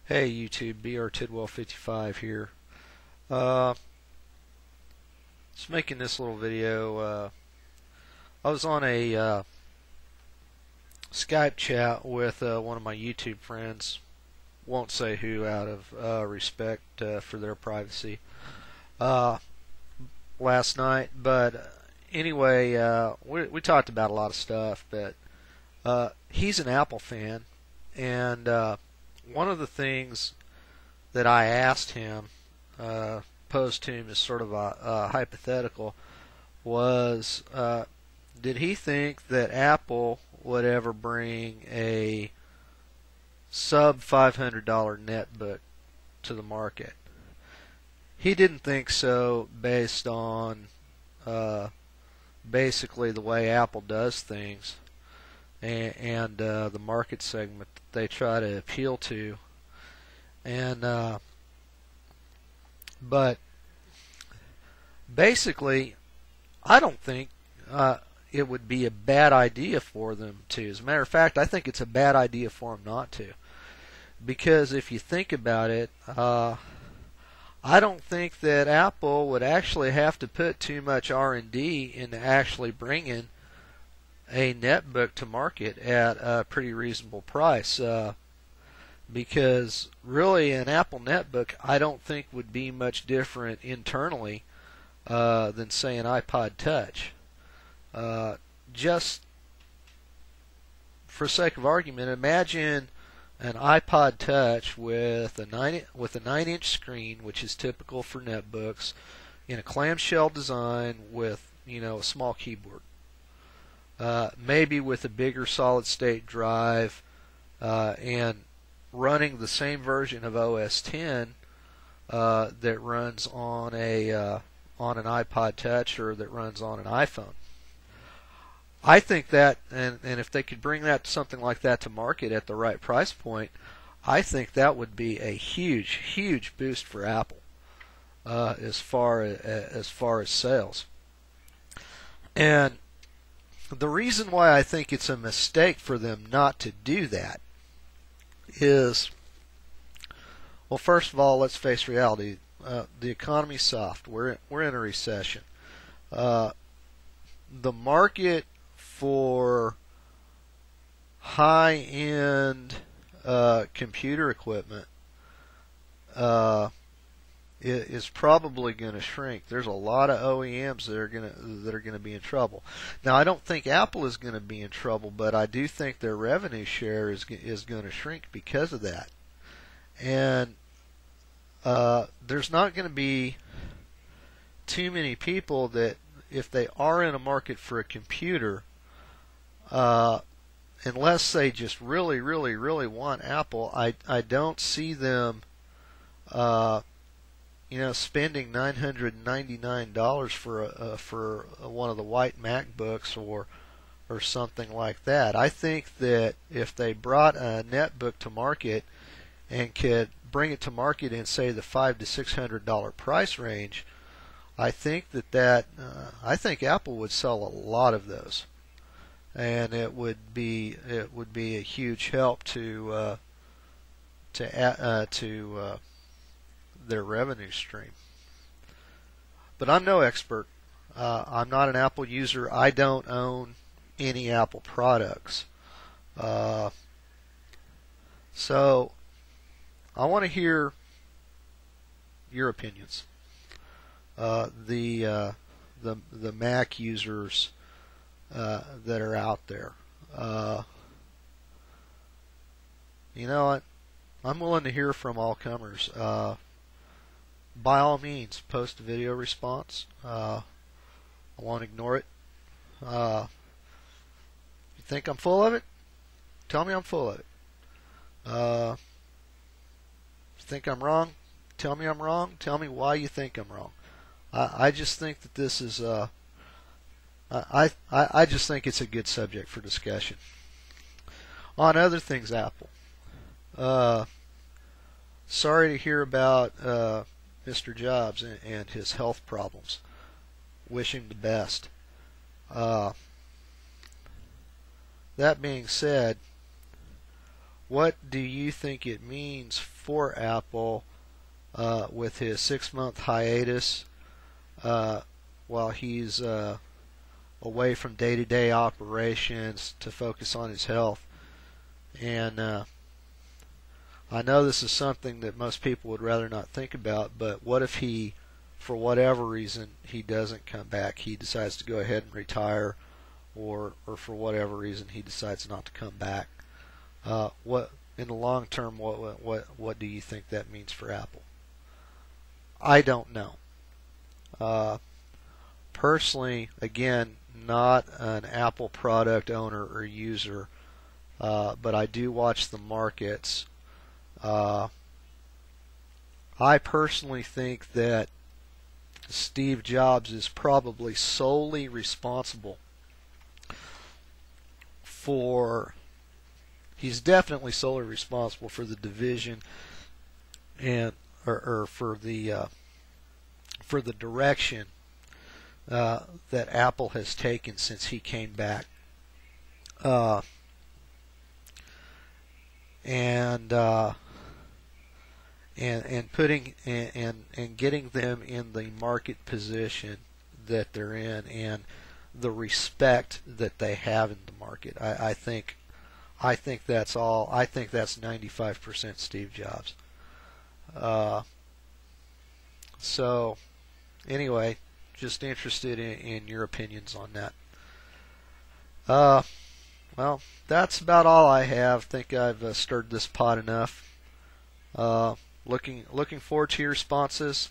Hey YouTube, BR Tidwell 55 here. Just making this little video. I was on a Skype chat with one of my YouTube friends. Won't say who out of respect for their privacy. Last night, but anyway, we talked about a lot of stuff. But he's an Apple fan, and one of the things that I asked him, posed to him as sort of a hypothetical, was did he think that Apple would ever bring a sub $500 netbook to the market? He didn't think so based on basically the way Apple does things and the market segment that they try to appeal to, and but basically I don't think it would be a bad idea for them to. As a matter of fact, I think it's a bad idea for them not to, because if you think about it, I don't think that Apple would actually have to put too much R&D into actually bringing a netbook to market at a pretty reasonable price, because really an Apple netbook I don't think would be much different internally than say an iPod Touch. Just for sake of argument, imagine an iPod Touch with a 9-inch screen, which is typical for netbooks, in a clamshell design with a small keyboard. Maybe with a bigger solid-state drive, and running the same version of OS X that runs on an iPod Touch or that runs on an iPhone. I think that, and if they could bring that something like that to market at the right price point, I think that would be a huge boost for Apple as far as sales. And the reason why I think it's a mistake for them not to do that is, well, first of all, let's face reality. The economy's soft. We're in a recession. The market for high-end computer equipment is probably going to shrink. There's a lot of OEMs that are going to be in trouble. Now, I don't think Apple is going to be in trouble, but I do think their revenue share is going to shrink because of that. And there's not going to be too many people that, if they are in a market for a computer, unless they just really want Apple, I don't see them spending $999 for one of the white MacBooks or something like that. I think that if they brought a netbook to market and could bring it to market in, say, the $500 to $600 price range, I think I think Apple would sell a lot of those, and it would be a huge help to their revenue stream. But I'm no expert. I'm not an Apple user. I don't own any Apple products. So I want to hear your opinions. The Mac users that are out there. I'm willing to hear from all comers. By all means, post a video response. I won't ignore it. You think I'm full of it? Tell me I'm full of it. You think I'm wrong? Tell me I'm wrong. Tell me why you think I'm wrong. I just think that this is I just think it's a good subject for discussion. On other things, Apple. Sorry to hear about Mr. Jobs and his health problems. Wish him the best. That being said, what do you think it means for Apple with his 6-month hiatus while he's away from day-to-day operations to focus on his health? And I know this is something that most people would rather not think about, but what if he, for whatever reason, he doesn't come back? He decides to go ahead and retire, or for whatever reason he decides not to come back. What in the long term, what do you think that means for Apple? I don't know. Personally, again, not an Apple product owner or user, but I do watch the markets. I personally think that Steve Jobs is probably solely responsible for, he's definitely solely responsible for the division and or for the direction that Apple has taken since he came back. And putting and getting them in the market position that they're in and the respect that they have in the market. I think that's all. I think that's 95% Steve Jobs. So anyway, just interested in your opinions on that. Well, that's about all I have. Think I've stirred this pot enough. Looking forward to your responses.